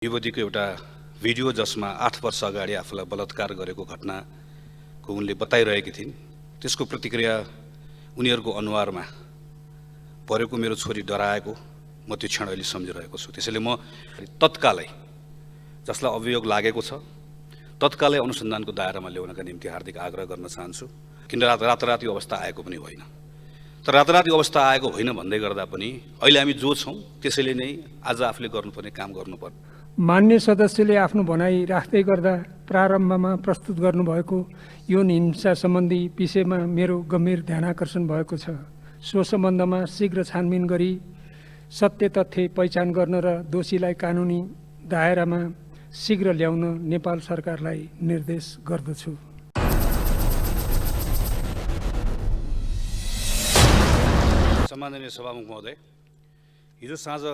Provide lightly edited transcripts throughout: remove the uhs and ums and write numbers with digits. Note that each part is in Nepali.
युवतीको एउटा भिडियो जसमा 8 वर्ष अगाडि आफूलाई बलात्कार गरेको घटनाको उनले बताइरहेकी थिइन्। त्यसको प्रतिक्रिया उनीहरूको अनुहारमा परेको मेरो छोरी डराएको म त्यो क्षण अहिले सम्झिरहेको छु। त्यसैले म तत्कालै जसलाई अभियोग लागेको छ तत्कालै अनुसन्धानको दायरामा ल्याउनका निम्ति हार्दिक आग्रह गर्न चाहन्छु। किन राताराती अवस्था आएको पनि होइन। तर राताराती अवस्था आएको होइन भन्दै गर्दा पनि अहिले हामी जो छौँ त्यसैले नै आज आफूले गर्नुपर्ने काम गर्नुपर्छ। मान्य सदस्यले आफ्नो भनाइ राख्दै गर्दा प्रारम्भमा प्रस्तुत गर्नुभएको यौन हिंसा सम्बन्धी विषयमा मेरो गम्भीर ध्यानाकर्षण भएको छ। सो सम्बन्धमा शीघ्र छानबिन गरी सत्य तथ्य पहिचान गर्न र दोषीलाई कानुनी दायरामा शीघ्र ल्याउन नेपाल सरकारलाई निर्देश गर्दछु। सम्माननीय सभामुख महोदय, हिजो साँझ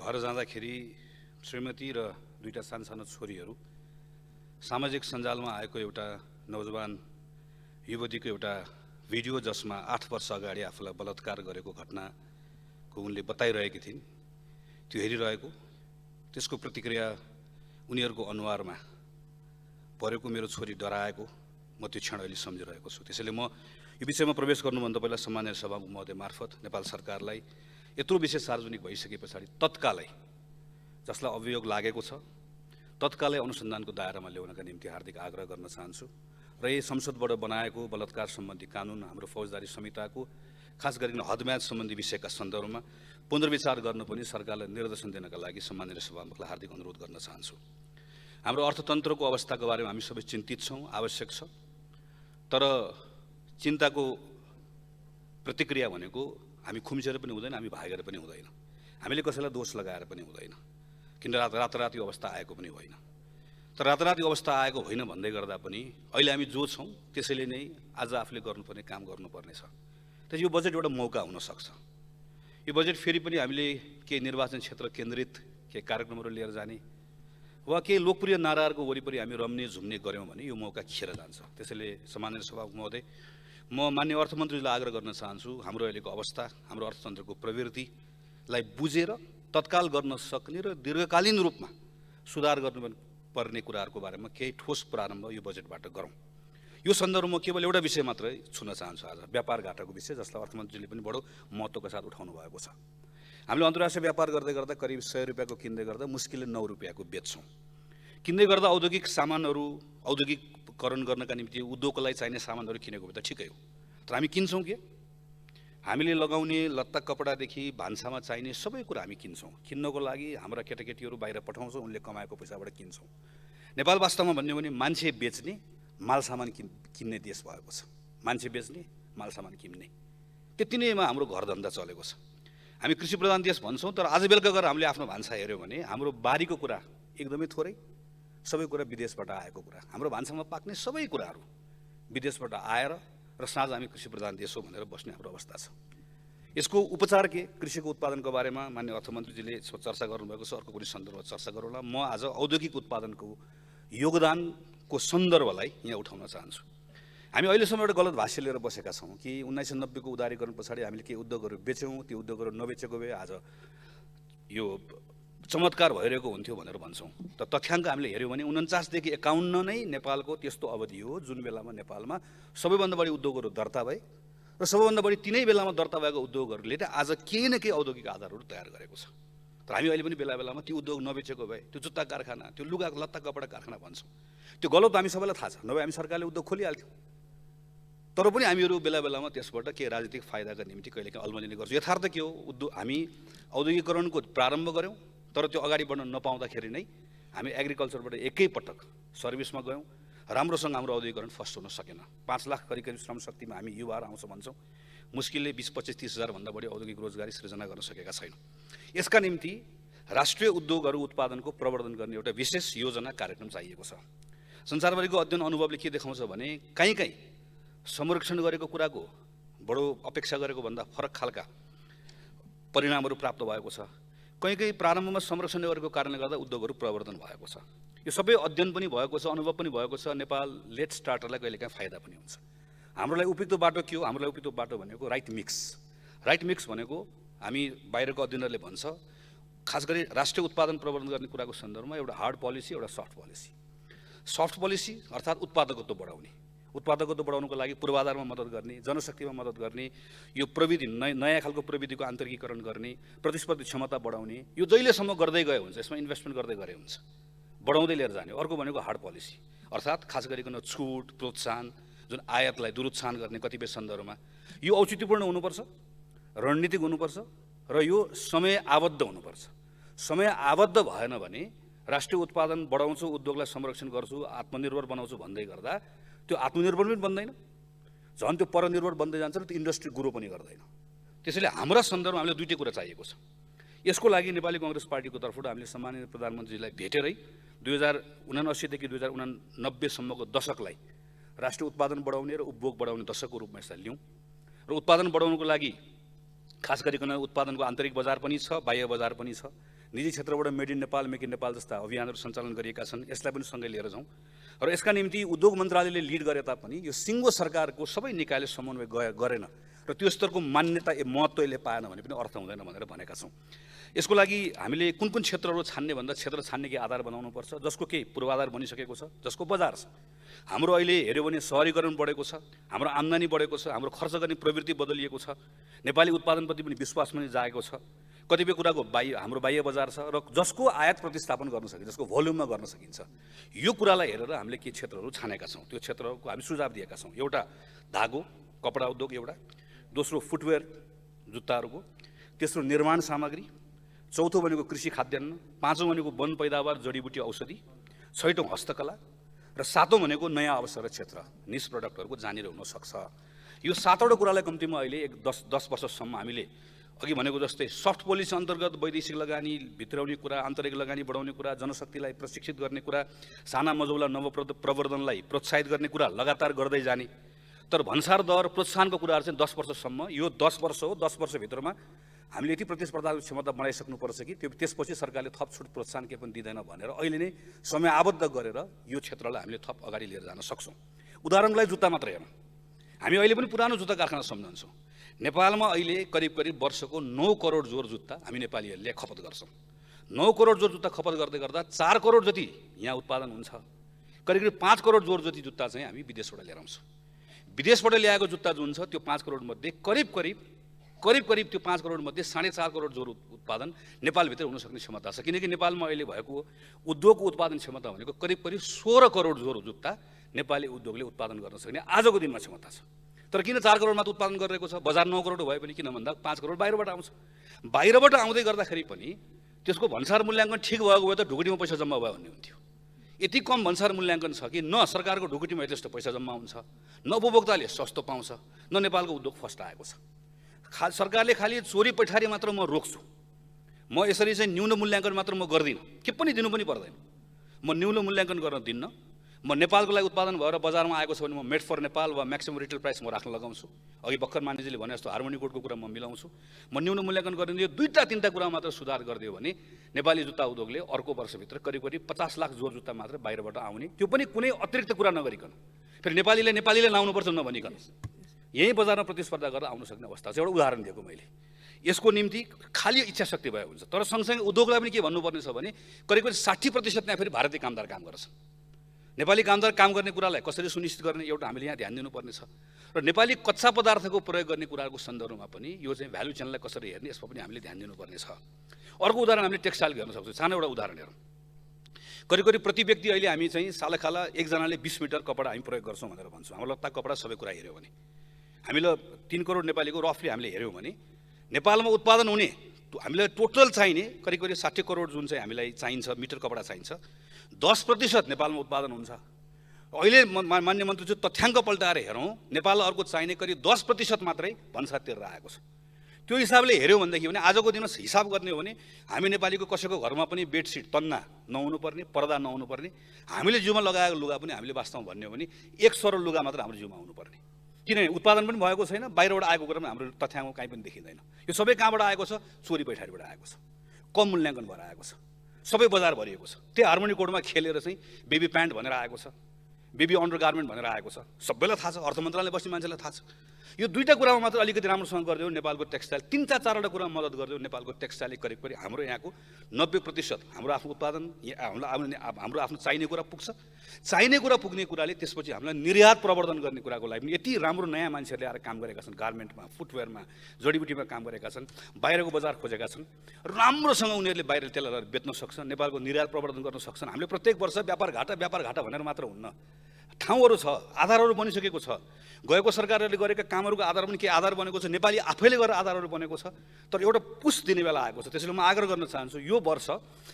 घर जाँदाखेरि श्रीमती र दुईटा सानसानो छोरीहरू सामाजिक सञ्जालमा आएको एउटा नौजवान युवतीको एउटा भिडियो जसमा 8 वर्ष अगाडि आफूलाई बलात्कार गरेको घटनाको उनले बताइरहेकी थिइन्। त्यो हेरिरहेको त्यसको प्रतिक्रिया उनीहरूको अनुहारमा परेको मेरो छोरी डराएको म त्यो क्षण अहिले सम्झिरहेको छु। त्यसैले म यो विषयमा प्रवेश गर्नुभन्दा पहिला सम्माननीय सभामुख महोदय मार्फत नेपाल सरकारलाई यत्रो विषय सार्वजनिक भइसके पछाडि तत्कालै जसलाई अभियोग लागेको छ तत्कालै अनुसन्धानको दायरामा ल्याउनका निम्ति हार्दिक आग्रह गर्न चाहन्छु र यही संसदबाट बनाएको बलात्कार सम्बन्धी कानुन हाम्रो फौजदारी संहिताको खास गरी हदम्याद सम्बन्धी विषयका सन्दर्भमा पुनर्विचार गर्न पनि सरकारलाई निर्देशन दिनका लागि सम्माननीय सभामुखलाई हार्दिक अनुरोध गर्न चाहन्छु। हाम्रो अर्थतन्त्रको अवस्थाको बारेमा हामी सबै चिन्तित छौँ, आवश्यक छ। तर चिन्ताको प्रतिक्रिया भनेको हामी खुम्चेर पनि हुँदैन, हामी भागेर पनि हुँदैन, हामीले कसैलाई दोष लगाएर पनि हुँदैन। किन राताराती अवस्था आएको पनि होइन। तर राताराती अवस्था आएको होइन भन्दै गर्दा पनि अहिले हामी जो छौँ त्यसैले नै आज आफूले गर्नुपर्ने काम गर्नुपर्ने छ। त्यसै यो बजेट एउटा मौका हुनसक्छ। यो बजेट फेरि पनि हामीले केही निर्वाचन क्षेत्र केन्द्रित केही कार्यक्रमहरू लिएर जाने वा केही लोकप्रिय नाराहरूको वरिपरि हामी रम्ने झुम्ने गऱ्यौँ भने यो मौका खेर जान्छ। त्यसैले सम्माननीय सभामुख महोदय, म मान्य अर्थमन्त्रीलाई आग्रह गर्न चाहन्छु हाम्रो अहिलेको अवस्था, हाम्रो अर्थतन्त्रको प्रवृत्तिलाई बुझेर तत्काल गर्न सक्ने र दीर्घकालीन रूपमा सुधार गर्नुपर्ने कुराहरूको बारेमा केही ठोस प्रारम्भ यो बजेटबाट गरौँ। यो सन्दर्भमा केवल एउटा विषय मात्रै छुन चाहन्छु आज, व्यापार घाटाको विषय, जसलाई अर्थमन्त्रीले पनि बडो महत्त्वका साथ उठाउनु भएको छ। हामीले अन्तर्राष्ट्रिय व्यापार गर्दै गर्दा करिब 100 रुपियाँको किन्दै गर्दा मुस्किलले 9 रुपियाँको बेच्छौँ। किन्दै गर्दा औद्योगिक सामानहरू औद्योगिकरण गर्नका निम्ति उद्योगको लागि चाहिने सामानहरू किनेको भए त ठिकै हो। तर हामी किन्छौँ के? हामीले लगाउने लत्ता कपडादेखि भान्सामा चाहिने सबै कुरा हामी किन्छौँ। किन्नको लागि हाम्रा केटाकेटीहरू बाहिर पठाउँछौँ, उनले कमाएको पैसाबाट किन्छौँ। नेपाल वास्तवमा भन्यो भने मान्छे बेच्ने माल सामान किन्ने देश भएको छ। मान्छे बेच्ने माल सामान किन्ने, त्यति नैमा हाम्रो घरधन्दा चलेको छ। हामी कृषि प्रधान देश भन्छौँ, तर आज बेलुका गएर हामीले आफ्नो भान्सा हेऱ्यौँ भने हाम्रो बारीको कुरा एकदमै थोरै, सबै कुरा विदेशबाट आएको कुरा। हाम्रो भान्सामा पाक्ने सबै कुराहरू विदेशबाट आएर र साँझ हामी कृषि प्रधान देश हो भनेर बस्ने हाम्रो अवस्था छ। यसको उपचार के? कृषिको उत्पादनको बारेमा मान्य अर्थमन्त्रीजीले चर्चा गर्नुभएको छ, अर्को कुनै सन्दर्भमा चर्चा गरौँला। म आज औद्योगिक उत्पादनको योगदानको सन्दर्भलाई यहाँ उठाउन चाहन्छु। हामी अहिलेसम्म एउटा गलत भाष्य लिएर बसेका छौँ कि 1990 को उदारीकरण पछाडि हामीले केही उद्योगहरू बेच्यौँ, त्यो उद्योगहरू नबेचेको भए आज यो चमत्कार भइरहेको हुन्थ्यो भनेर भन्छौँ। तर तथ्याङ्क हामीले हेऱ्यौँ भने 49 देखि 51 नै नेपालको त्यस्तो अवधि हो जुन बेलामा नेपालमा सबैभन्दा बढी उद्योगहरू दर्ता भए र सबैभन्दा बढी तिनै बेलामा दर्ता भएको उद्योगहरूले आज केही न केही औद्योगिक आधारहरू तयार गरेको छ। तर हामी अहिले पनि बेला बेलामा त्यो उद्योग नबेचेको भए त्यो जुत्ता कारखाना, त्यो लुगा लत्ता कपडा कारखाना भन्छौँ। त्यो गलत हामी सबैलाई थाहा छ, नभए हामी सरकारले उद्योग खोलिहाल्थ्यौँ। तर पनि हामीहरू बेला बेलामा त्यसबाट केही राजनीतिक फाइदाका निम्ति कहिलेकाहीँ अल्मलिने गर्छौँ। यथार्थ के हो? हामी औद्योगिकरणको प्रारम्भ गऱ्यौँ, तर त्यो अगाडि बढ्न नपाउँदाखेरि नै हामी एग्रिकल्चरबाट एकैपटक सर्भिसमा गयौँ। राम्रोसँग हाम्रो औद्योगिकरण फर्स्ट हुन सकेन। 5 लाख करिब श्रमशक्तिमा हामी युवाहरू आउँछ भन्छौँ, मुस्किलले 20-25-30 हजार भन्दा बढी औद्योगिक रोजगारी सृजना गर्न सकेका छैनौँ। यसका निम्ति राष्ट्रिय उद्योगहरू उत्पादनको प्रवर्धन गर्ने एउटा विशेष योजना कार्यक्रम चाहिएको छ। संसारभरिको अध्ययन अनुभवले के देखाउँछ भने कहीँ संरक्षण गरेको कुराको बडो अपेक्षा गरेको भन्दा फरक खालका परिणामहरू प्राप्त भएको छ। कहीँ प्रारम्भमा संरक्षण गरेको कारणले गर्दा उद्योगहरू प्रवर्धन भएको छ। यो सबै अध्ययन पनि भएको छ, अनुभव पनि भएको छ। नेपाल लेट स्टार्टरलाई कहिलेकाहीँ फाइदा पनि हुन्छ। हाम्रो लागि उपयुक्त बाटो के हो? हाम्रो लागि उपयुक्त बाटो भनेको राइट मिक्स। राइट मिक्स भनेको हामी बाहिरको अध्ययनहरूले भन्छ खास गरी राष्ट्रिय उत्पादन प्रवर्धन गर्ने कुराको सन्दर्भमा एउटा हार्ड पोलिसी, एउटा सफ्ट पोलिसी। सफ्ट पोलिसी अर्थात् उत्पादकत्व बढाउने, उत्पादकत्व बढाउनको लागि पूर्वाधारमा मद्दत गर्ने, जनशक्तिमा मद्दत गर्ने, यो प्रविधि नयाँ खालको प्रविधिको आन्तरिकीकरण गर्ने, प्रतिस्पर्धी क्षमता बढाउने, यो जहिलेसम्म गर्दै गए हुन्छ, यसमा इन्भेस्टमेन्ट गर्दै गए हुन्छ, बढाउँदै लिएर जाने। अर्को भनेको हार्ड पोलिसी अर्थात् खास गरिकन छुट, प्रोत्साहन, जुन आयातलाई दुरुत्साहन गर्ने कतिपय सन्दर्भमा यो औचित्यपूर्ण हुनुपर्छ, रणनीतिक हुनुपर्छ र यो समय आबद्ध हुनुपर्छ। समय आबद्ध भएन भने राष्ट्रिय उत्पादन बढाउँछु, उद्योगलाई संरक्षण गर्छु, आत्मनिर्भर बनाउँछु भन्दै गर्दा त्यो आत्मनिर्भर पनि बन्दैन, झन् त्यो परनिर्भर बन्दै जान्छ र त्यो इन्डस्ट्री ग्रो पनि गर्दैन। त्यसैले हाम्रा सन्दर्भमा हामीले दुईटै कुरा चाहिएको छ। यसको लागि नेपाली कांग्रेस पार्टीको तर्फबाट हामीले सम्माननीय प्रधानमन्त्रीलाई भेटेरै 2079 देखि 2089 सम्मको दशकलाई राष्ट्रिय उत्पादन बढाउने र उपभोग बढाउने दशकको रूपमा यसलाई लियौँ र उत्पादन बढाउनको लागि खास गरिकन उत्पादनको आन्तरिक बजार पनि छ, बाह्य बजार पनि छ। निजी क्षेत्रबाट made in Nepal, make in Nepal जस्ता अभियानहरू सञ्चालन गरिएका छन्, यसलाई पनि सँगै लिएर जाउँ र यसका निम्ति उद्योग मन्त्रालयले लिड गरे तापनि यो सिङ्गो सरकारको सबै निकायले समन्वय गरेन र त्यो स्तरको मान्यता महत्त्व यसले पाएन भने पनि अर्थ हुँदैन भनेर भनेका छौँ। यसको लागि हामीले कुन कुन क्षेत्रहरू छान्ने भन्दा क्षेत्र छान्ने केही आधार बनाउनुपर्छ, जसको केही पूर्वाधार बनिसकेको छ, जसको बजार छ। हाम्रो अहिले हेऱ्यो भने सहरीकरण बढेको छ, हाम्रो आम्दानी बढेको छ, हाम्रो खर्च गर्ने प्रवृत्ति बदलिएको छ, नेपाली उत्पादनप्रति पनि विश्वास पनि जागेको छ, कतिपय कुराको हाम्रो बाह्य बजार छ र जसको आयात प्रतिस्थापन गर्न सकिन्छ, जसको भोल्युममा गर्न सकिन्छ। यो कुरालाई हेरेर हामीले के क्षेत्रहरू छानेका छौँ, त्यो क्षेत्रहरूको हामी सुझाव दिएका छौँ। एउटा धागो, कपडा उद्योग एउटा, दोस्रो फुटवेयर जुत्ताहरूको, तेस्रो निर्माण सामग्री, चौथो भनेको कृषि खाद्यान्न, पाँचौँ भनेको वन पैदावार जडीबुटी औषधि, छैटौँ हस्तकला र सातौँ भनेको नयाँ अवसर क्षेत्र निस प्रडक्टहरूको जहाँनिर हुनसक्छ। यो सातवटा कुरालाई कम्तीमा अहिले 10 वर्षसम्म हामीले अघि भनेको जस्तै सफ्ट पोलिसी अन्तर्गत वैदेशिक लगानी भित्राउने कुरा, आन्तरिक लगानी बढाउने कुरा, जनशक्तिलाई प्रशिक्षित गर्ने कुरा, साना मझौला प्रवर्धनलाई प्रोत्साहित गर्ने कुरा लगातार गर्दै जाने। तर भन्सार दर प्रोत्साहनको कुराहरू चाहिँ 10 वर्षसम्म, यो 10 वर्ष हो, 10 वर्षभित्रमा हामीले यति प्रतिस्पर्धाको क्षमता बढाइसक्नुपर्छ कि त्यसपछि सरकारले थप छुट प्रोत्साहन के पनि दिँदैन भनेर अहिले नै समय आबद्ध गरेर यो क्षेत्रलाई हामीले थप अगाडि लिएर जान सक्छौँ। उदाहरणको लागि जुत्ता मात्र हेरौँ, हामी अहिले पनि पुरानो जुत्ता कारखाना सम्झन्छौँ। नेपालमा अहिले करिब वर्षको 9 करोड जोर जुत्ता हामी नेपालीहरूले खपत गर्छौँ। 9 करोड जोर जुत्ता खपत गर्दै गर्दा 4 करोड जति यहाँ उत्पादन हुन्छ। करिब 5 करोड जोर जति जुत्ता चाहिँ हामी विदेशबाट लिएर आउँछौँ। विदेशबाट ल्याएको जुत्ता जुन छ त्यो 5 करोड मध्ये करिब त्यो 5 करोड मध्ये 4.5 करोड जोर उत्पादन नेपालभित्र हुन सक्ने क्षमता छ। किनकि नेपालमा अहिले भएको उद्योगको उत्पादन क्षमता भनेको करिब 16 करोड जोर जुत्ता नेपाली उद्योगले उत्पादन गर्न सक्ने आजको दिनमा क्षमता छ। तर किन 4 करोड मात्र उत्पादन गरिरहेको छ? बजार 9 करोड भए पनि किन भन्दा 5 करोड बाहिरबाट आउँछ। बाहिरबाट आउँदै गर्दाखेरि पनि त्यसको भन्सार मूल्याङ्कन ठिक भएको भए त ढुकुटीमा पैसा जम्मा भयो भन्ने हुन्थ्यो। यति कम भन्सार मूल्याङ्कन छ कि न सरकारको ढुकुटीमा यथेष्ट पैसा जम्मा हुन्छ, न उपभोक्ताले सस्तो पाउँछ, न नेपालको उद्योग फर्स्ट आएको छ। सरकारले खालि चोरी पैठारी मात्र म रोक्छु, म यसरी चाहिँ न्यून मूल्याङ्कन मात्र म गर्दिनँ, के पनि दिनु पनि पर्दैन, म न्यून मूल्याङ्कन गर्न दिन्न। म नेपालको लागि उत्पादन भएर बजारमा आएको छ भने म मेड फर नेपाल वा म्याक्सिमम रिटेल प्राइस म राख्न लगाउँछु। अघि भर्खर मानिसले भने जस्तो हार्मोनी कोडको कुरा म मिलाउँछु। म न्यून मूल्याङ्कन गर्ने यो 2-3 कुरा मात्र सुधार गरिदियो भने नेपाली जुत्ता उद्योगले अर्को वर्षभित्र करिब 50 लाख जोर जुत्ता मात्र बाहिरबाट आउने, त्यो पनि कुनै अतिरिक्त कुरा नगरिकन, फेरि नेपालीले लाउनुपर्छ नभनिकन यही बजारमा प्रतिस्पर्धा गरेर आउन सक्ने अवस्था छ। एउटा उदाहरण दिएको मैले। यसको निम्ति खाली इच्छा शक्ति भए हुन्छ, तर सँगसँगै उद्योगलाई पनि के भन्नुपर्ने छ भने करिब 60% यहाँ फेरि भारतीय कामदार काम गर्छन्। नेपाली कामदार काम गर्ने कुरालाई कसरी सुनिश्चित गर्ने एउटा हामीले यहाँ ध्यान दिनुपर्ने छ र नेपाली कच्चा पदार्थको प्रयोग गर्ने कुराको सन्दर्भमा पनि यो चाहिँ भ्यालु चेनलाई कसरी हेर्ने यसमा पनि हामीले ध्यान दिनुपर्ने छ। अर्को उदाहरण हामीले टेक्सटाइलको हेर्न सक्छौँ। सानो एउटा उदाहरण हेरौँ। करिब प्रति व्यक्ति अहिले हामी चाहिँ सालखाला एकजनाले 20 मिटर कपडा हामी प्रयोग गर्छौँ भनेर भन्छौँ। हाम्रो लत्ता कपडा सबै कुरा हेऱ्यौँ भने हामीले 3 करोड नेपालीको रफली हामीले हेऱ्यौँ भने नेपालमा उत्पादन हुने हामीलाई टोटल चाहिने करिब 60 करोड जुन चाहिँ हामीलाई चाहिन्छ मिटर कपडा चाहिन्छ, 10% नेपालमा उत्पादन हुन्छ। अहिले मान्य मन्त्री चाहिँ तथ्याङ्क पल्टाएर हेरौँ, नेपाललाई अर्को चाहिने करिब 10% मात्रै भन्सार तिरेर आएको छ। त्यो हिसाबले हेऱ्यौँ भनेदेखि भने आजको दिनमा हिसाब गर्ने हो भने हामी नेपालीको कसैको घरमा पनि बेडसिट तन्ना नहुनुपर्ने, पर्दा नहुनुपर्ने, हामीले जिउमा लगाएको लुगा पनि हामीले वास्तवमा भन्ने हो भने 1 सरल लुगा मात्र हाम्रो जिउमा आउनुपर्ने। किनभने उत्पादन पनि भएको छैन, बाहिरबाट आएको कुरा पनि हाम्रो तथ्याङ्क कहीँ पनि देखिँदैन। यो सबै कहाँबाट आएको छ? चोरी पैठारीबाट आएको छ, कम मूल्याङ्कन भएर आएको छ, सबै बजार भरिएको छ। त्यही हार्मोनी कोडमा खेलेर चाहिँ बेबी प्यान्ट भनेर आएको छ, बेबी अन्डर गार्मेन्ट भनेर आएको छ। सबैलाई थाहा छ, अर्थ मन्त्रालयले बस्ने मान्छेलाई थाहा छ। यो दुईटा कुरामा मात्र अलिकति राम्रोसँग गरिदियो नेपालको टेक्सटाइल, तीनटा चारवटा कुरामा मद्दत गरिदियो नेपालको टेक्सटाइलले करिब करिब हाम्रो यहाँको 90% हाम्रो आफ्नो उत्पादन हाम्रो आफ्नो चाहिने कुरा पुग्छ। चाहिने कुरा पुग्ने कुराले त्यसपछि हामीलाई निर्यात प्रवर्धन गर्ने कुराको लागि यति राम्रो नयाँ मान्छेहरूले आएर काम गरेका छन्, गार्मेन्टमा, फुटवेयरमा, जडीबुटीमा काम गरेका छन्, बाहिरको बजार खोजेका छन्, राम्रोसँग उनीहरूले बाहिर त्यसलाई बेच्न सक्छन्, नेपालको निर्यात प्रवर्धन गर्न सक्छन्। हामीले प्रत्येक वर्ष व्यापार घाटा भनेर मात्र हुन्न, ठाउँहरू छ, आधारहरू बनिसकेको छ। गएको सरकारहरूले गरेका कामहरूको आधार पनि के आधार बनेको छ, नेपाली आफैले गरेर आधारहरू बनेको छ। तर एउटा पुस दिने बेला आएको छ। त्यसैले म आग्रह गर्न चाहन्छु, यो वर्ष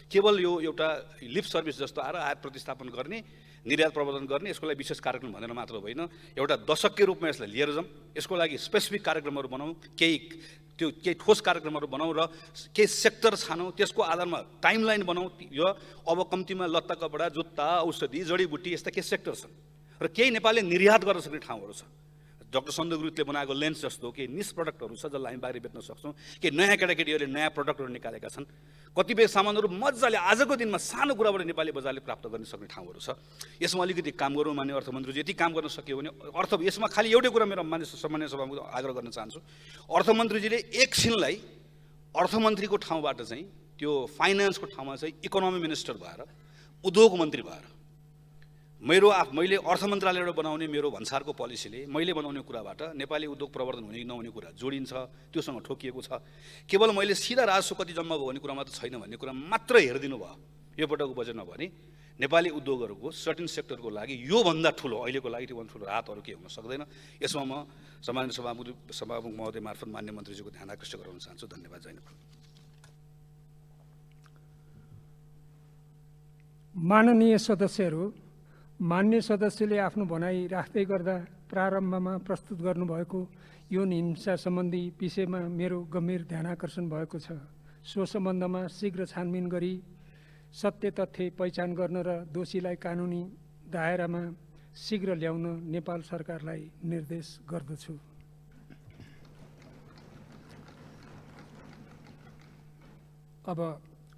केवल यो एउटा लिप सर्भिस जस्तो आएर आयात प्रतिस्थापन गर्ने, निर्यात प्रवर्धन गर्ने, यसको लागि विशेष कार्यक्रम भनेर मात्र होइन, एउटा दशककै रूपमा यसलाई लिएर जाउँ, यसको लागि स्पेसिफिक कार्यक्रमहरू बनाउँ, केही ठोस कार्यक्रमहरू बनाउँ र केही सेक्टर छानौँ, त्यसको आधारमा टाइमलाइन बनाउँ। यो अब कम्तीमा लत्ता कपडा, जुत्ता, औषधि, जडीबुटी यस्ता केही सेक्टर छन् र केही नेपालले निर्यात गर्न सक्ने ठाउँहरू छ। डाक्टर सन्दु गुरुङले बनाएको लेन्स जस्तो केही निस प्रडक्टहरू छ जसलाई हामी बाहिर बेच्न सक्छौँ। केही नयाँ केटाकेटीहरूले नयाँ प्रडक्टहरू निकालेका छन्। कतिपय सामानहरू मजाले आजको दिनमा सानो कुराबाट नेपाली बजारले प्राप्त गर्न सक्ने ठाउँहरू छ। यसमा अलिकति काम गरौँ मान्य अर्थमन्त्रीजी, यति काम गर्न सकियो भने यसमा खालि एउटै कुरा मेरो सामान्य सभामा आग्रह गर्न चाहन्छु, अर्थमन्त्रीजीले एकछिनलाई अर्थमन्त्रीको ठाउँबाट चाहिँ त्यो फाइनेन्सको ठाउँमा चाहिँ इकोनोमी मिनिस्टर भएर, उद्योग मन्त्री भएर मैले अर्थ मन्त्रालयबाट बनाउने मेरो भन्सारको पोलिसीले मैले बनाउने कुराबाट नेपाली उद्योग प्रवर्धन हुने नहुने कुरा जोडिन्छ, त्योसँग ठोकिएको छ। केवल मैले सिधा राजस्व कति जम्मा भयो भन्ने कुरा मात्र छैन भन्ने कुरा मात्र हेरिदिनु भयो यो पटकको बजेटमा भने नेपाली उद्योगहरूको सर्टेन सेक्टरको लागि योभन्दा ठुलो अहिलेको लागि त्योभन्दा ठुलो राहतहरू के हुन सक्दैन। यसमा म सामान्य सभामुख महोदय मार्फत मान्य मन्त्रीजीको ध्यान आकृष्ट गराउन चाहन्छु। धन्यवाद। जय नेपाल। माननीय सदस्यहरू, मान्य सदस्यले आफ्नो भनाइ राख्दै गर्दा प्रारम्भमा प्रस्तुत गर्नुभएको यौन हिंसा सम्बन्धी विषयमा मेरो गम्भीर ध्यान आकर्षण भएको छ। सो सम्बन्धमा शीघ्र छानबिन गरी सत्य तथ्य पहिचान गर्न र दोषीलाई कानुनी दायरामा शीघ्र ल्याउन नेपाल सरकारलाई निर्देश गर्दछु। अब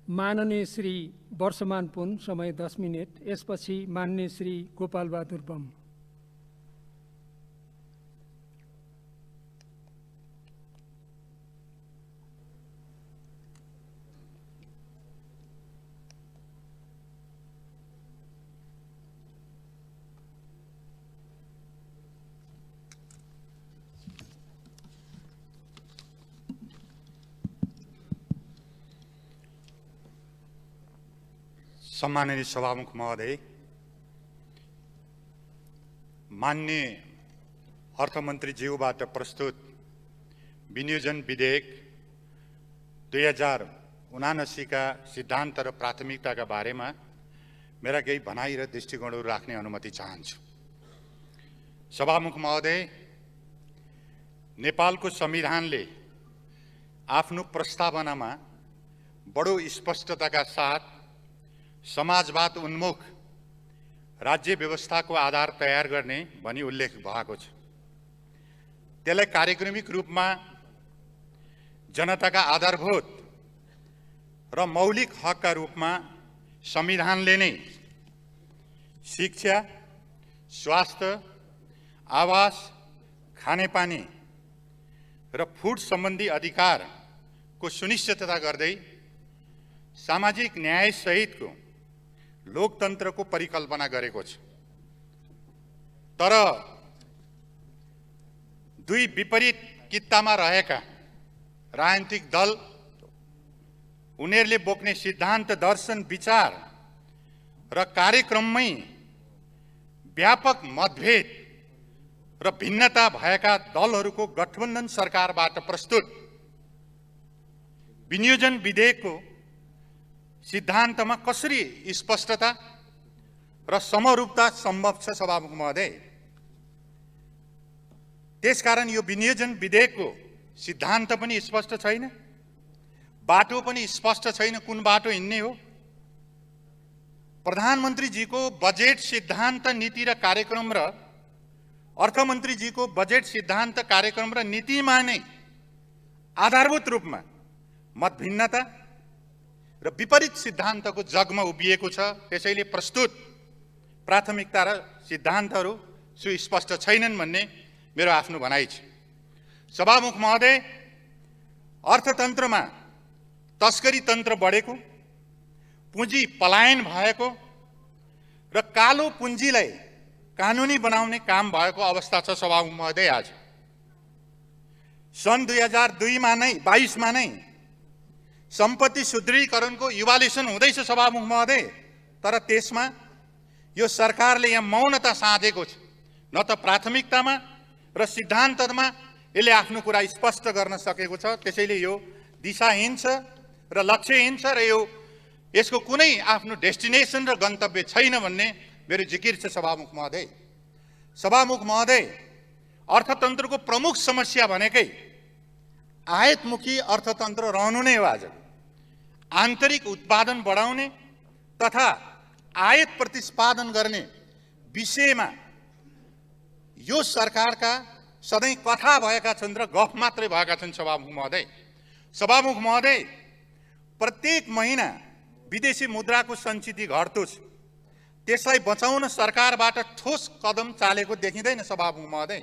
माननीय श्री वर्षमान पुन, समय 10 मिनट, यसपछि माननीय श्री गोपाल बहादुर बम। सम्माननीय सभामुख महोदय, मान्य अर्थमन्त्रीज्यूबाट प्रस्तुत विनियोजन विधेयक 2079 का सिद्धान्त र प्राथमिकताका बारेमा मेरा केही भनाइ र दृष्टिकोणहरू राख्ने अनुमति चाहन्छु। सभामुख महोदय, नेपालको संविधानले आफ्नो प्रस्तावनामा बडो स्पष्टताका साथ समाजवाद उन्मुख राज्य व्यवस्थाको आधार तयार गर्ने भनी उल्लेख भएको छ। त्यसलाई कार्यक्रमिक रूपमा जनताका आधारभूत र मौलिक हकका रूपमा संविधानले नै शिक्षा, स्वास्थ्य, आवास, खानेपानी र फुड सम्बन्धी अधिकारको सुनिश्चितता गर्दै सामाजिक न्याय सहितको लोकतन्त्रको परिकल्पना गरेको छ। तर दुई विपरीत कित्तामा रहेका राजनीतिक दल, उनीहरूले बोक्ने सिद्धान्त, दर्शन, विचार र कार्यक्रममै व्यापक मतभेद र भिन्नता भएका दलहरूको गठबन्धन सरकारबाट प्रस्तुत विनियोजन विधेयकको सिद्धान्तमा कसरी स्पष्टता र समरूपता सम्भव छ सभामुख महोदय? त्यसकारण यो विनियोजन विधेयकको सिद्धान्त पनि स्पष्ट छैन, बाटो पनि स्पष्ट छैन, कुन बाटो हिँड्ने हो। प्रधानमन्त्रीजीको बजेट सिद्धान्त नीति र कार्यक्रम र अर्थमन्त्रीजीको बजेट सिद्धान्त कार्यक्रम र नीतिमा नै आधारभूत रूपमा मतभिन्नता र विपरीत सिद्धान्तको जगमा उभिएको छ। त्यसैले प्रस्तुत प्राथमिकता र सिद्धान्तहरू सुस्पष्ट छैनन् भन्ने मेरो आफ्नो भनाइ छ। सभामुख महोदय, अर्थतन्त्रमा तस्करी तन्त्र बढेको, पुँजी पलायन भएको र कालो पुँजीलाई कानुनी बनाउने काम भएको अवस्था छ सभामुख महोदय। आज सन् 2022 मा नै सम्पत्ति सुदृढीकरणको इभालुएसन हुँदैछ सभामुख महोदय, तर त्यसमा यो सरकारले यहाँ मौनता साधेको छ। न त प्राथमिकतामा र सिद्धान्तमा यसले आफ्नो कुरा स्पष्ट गर्न सकेको छ। त्यसैले यो दिशाहीन छ र लक्ष्यहीन छ र यसको कुनै आफ्नो डेस्टिनेसन र गन्तव्य छैन भन्ने मेरो जिकिर छ सभामुख महोदय। सभामुख महोदय, अर्थतन्त्रको प्रमुख समस्या भनेकै आयातमुखी अर्थतन्त्र रहनु नै हो। आज आन्तरिक उत्पादन बढाउने तथा आयात प्रतिस्पादन गर्ने विषयमा यो सरकारका सधैँ कथा भएका छन् र गफ मात्रै भएका छन् सभामुख महोदय। सभामुख महोदय, प्रत्येक महिना विदेशी मुद्राको सञ्चिति घट्दो छ। त्यसलाई बचाउन सरकारबाट ठोस कदम चालेको देखिँदैन सभामुख महोदय।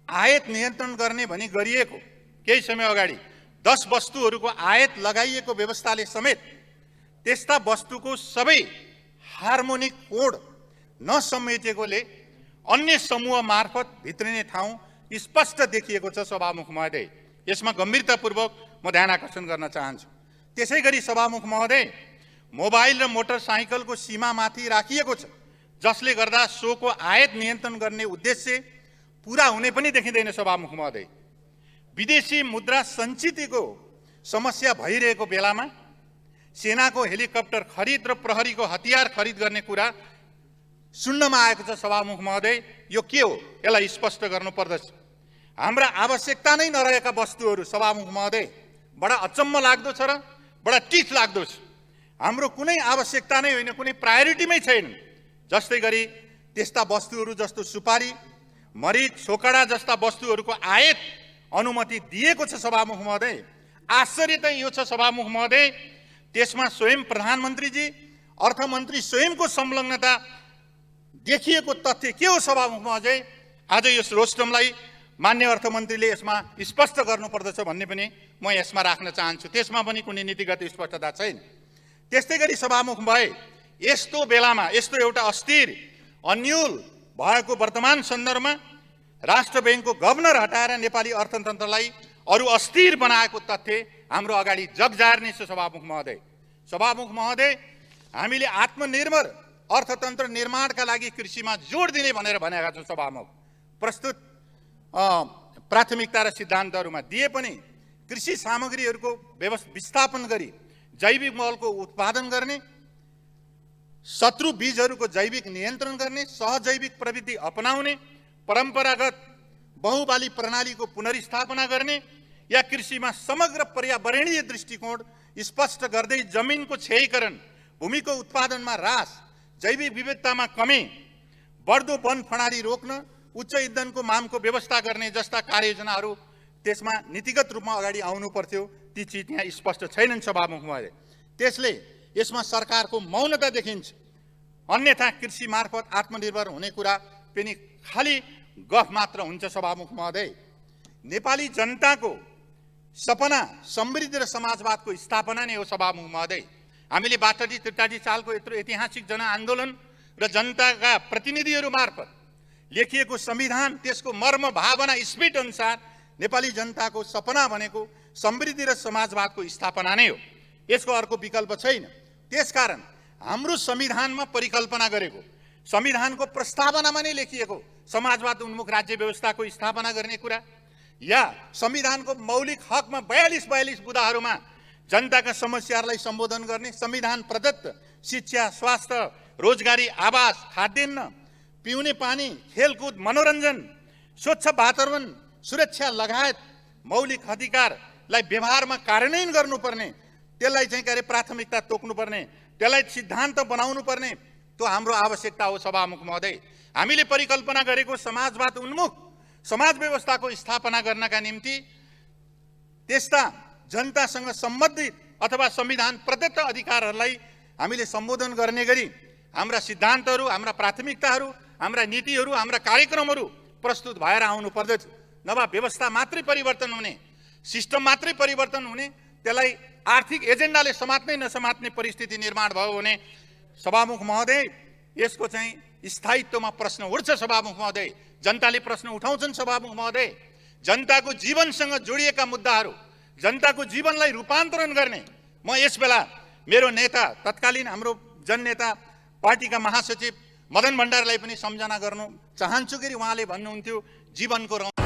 आयात नियन्त्रण गर्ने भनी गरिएको केही समय अगाडि 10 वस्तुहरूको आयात लगाइएको व्यवस्थाले समेत त्यस्ता वस्तुको सबै हार्मोनिक कोड नसमेटेकोले अन्य समूह मार्फत भित्रिने ठाउँ स्पष्ट देखिएको छ सभामुख महोदय। यसमा गम्भीरतापूर्वक म ध्यान आकर्षण गर्न चाहन्छु। त्यसै गरी सभामुख महोदय, मोबाइल र मोटरसाइकलको सीमामाथि राखिएको छ, जसले गर्दा सोको आयात नियन्त्रण गर्ने उद्देश्य पुरा हुने पनि देखिँदैन सभामुख महोदय। विदेशी मुद्रा सञ्चितिको समस्या भइरहेको बेलामा सेनाको हेलिकप्टर खरिद र प्रहरीको हतियार खरिद गर्ने कुरा सुन्नमा आएको छ सभामुख महोदय। यो के हो, यसलाई स्पष्ट गर्नुपर्दछ। हाम्रा आवश्यकता नै नरहेका वस्तुहरू सभामुख महोदय बडा अचम्म लाग्दो छ र बडा टिठ लाग्दो छ। हाम्रो कुनै आवश्यकता नै होइन, कुनै प्रायोरिटीमै छैन। जस्तै गरी त्यस्ता वस्तुहरू जस्तो सुपारी, मरिच, छोकडा जस्ता वस्तुहरूको आयात अनुमति दिएको छ सभामुख महोदय। आश्चर्य चाहिँ यो छ सभामुख महोदय, त्यसमा स्वयं प्रधानमन्त्रीजी, अर्थमन्त्री स्वयंको संलग्नता देखिएको तथ्य के हो सभामुख महोदय? आज यस रोस्टमलाई मान्य अर्थमन्त्रीले यसमा स्पष्ट गर्नुपर्दछ भन्ने पनि म यसमा राख्न चाहन्छु। त्यसमा पनि कुनै नीतिगत स्पष्टता छैन। त्यस्तै गरी सभामुख भए यस्तो बेलामा, यस्तो एउटा अस्थिर अन्यल भएको वर्तमान सन्दर्भमा राष्ट्र ब्याङ्कको गभर्नर हटाएर नेपाली अर्थतन्त्रलाई अरू अस्थिर बनाएको तथ्य हाम्रो अगाडि जगजार्ने छ सभामुख महोदय। सभामुख महोदय, हामीले आत्मनिर्भर अर्थतन्त्र निर्माणका लागि कृषिमा जोड दिने भनेर भनेका छौँ सभामुख। प्रस्तुत प्राथमिकता र सिद्धान्तहरूमा दिए पनि कृषि सामग्रीहरूको विस्थापन गरी जैविक मलको उत्पादन गर्ने, शत्रु बीजहरूको जैविक नियन्त्रण गर्ने, सहजैविक प्रविधि अपनाउने, परम्परागत बहुबाली प्रणालीको पुनर्स्थापना गर्ने या कृषिमा समग्र पर्यावरणीय दृष्टिकोण स्पष्ट गर्दै जमिनको क्षयीकरण, भूमिको उत्पादनमा ह्रास, जैविक विविधतामा कमी, बढ्दो वन फडारी रोक्न, उच्च इन्धनको मागको व्यवस्था गर्ने जस्ता कार्ययोजनाहरू त्यसमा नीतिगत रूपमा अगाडि आउनु पर्थ्यो। ती चिज यहाँ स्पष्ट छैनन् सभामुख महोदय। त्यसले यसमा सरकारको मौनता देखिन्छ। अन्यथा कृषि मार्फत आत्मनिर्भर हुने कुरा पनि खाली गफ मात्र हुन्छ सभामुख महोदय। नेपाली जनताको सपना समृद्धि र समाजवादको स्थापना नै हो सभामुख महोदय। हामीले बाटडी त्रिटाडी चालको यत्रो ऐतिहासिक जनआन्दोलन र जनताका प्रतिनिधिहरू मार्फत लेखिएको संविधान, त्यसको मर्म भावना स्पिरिट अनुसार नेपाली जनताको सपना भनेको समृद्धि र समाजवादको स्थापना नै हो। यसको अर्को विकल्प छैन। त्यसकारण हाम्रो संविधानमा परिकल्पना गरेको, संविधानको प्रस्तावनामा नै लेखिएको समाजवाद उन्मुख राज्य व्यवस्थाको स्थापना गर्ने कुरा या संविधानको मौलिक हकमा 42 बुँदाहरूमा जनताका समस्याहरूलाई सम्बोधन गर्ने, संविधान प्रदत्त शिक्षा, स्वास्थ्य, रोजगारी, आवास, खाद्यान्न, पिउने पानी, खेलकुद, मनोरञ्जन, स्वच्छ वातावरण, सुरक्षा लगायत मौलिक अधिकारलाई व्यवहारमा कार्यान्वयन गर्नुपर्ने, त्यसलाई चाहिँ के अरे प्राथमिकता तोक्नुपर्ने, त्यसलाई सिद्धान्त बनाउनुपर्ने, त्यो हाम्रो आवश्यकता हो सभामुख महोदय। हामीले परिकल्पना गरेको समाजवाद उन्मुख समाज व्यवस्थाको स्थापना गर्नका निम्ति त्यस्ता जनतासँग सम्बन्धित अथवा संविधान प्रदत्त अधिकारहरूलाई हामीले सम्बोधन गर्ने गरी हाम्रा सिद्धान्तहरू, हाम्रा प्राथमिकताहरू, हाम्रा नीतिहरू, हाम्रा कार्यक्रमहरू प्रस्तुत भएर आउनु पर्दछ। नभए व्यवस्था मात्रै परिवर्तन हुने, सिस्टम मात्रै परिवर्तन हुने, त्यसलाई आर्थिक एजेन्डाले समात्नै नसमात्ने परिस्थिति निर्माण भयो भने सभामुख महोदय यसको चाहिँ स्थायित्वमा प्रश्न उठ्छ। सभामुख महोदय, जनताले प्रश्न उठाउँछन्। सभामुख महोदय, जनताको जीवनसँग जोडिएका मुद्दाहरू, जनताको जीवनलाई रूपान्तरण गर्ने, म यस बेला मेरो नेता तत्कालीन हाम्रो जननेता पार्टीका महासचिव मदन भण्डारीलाई पनि सम्झना गर्नु चाहन्छु कि उहाँले भन्नुहुन्थ्यो जीवनको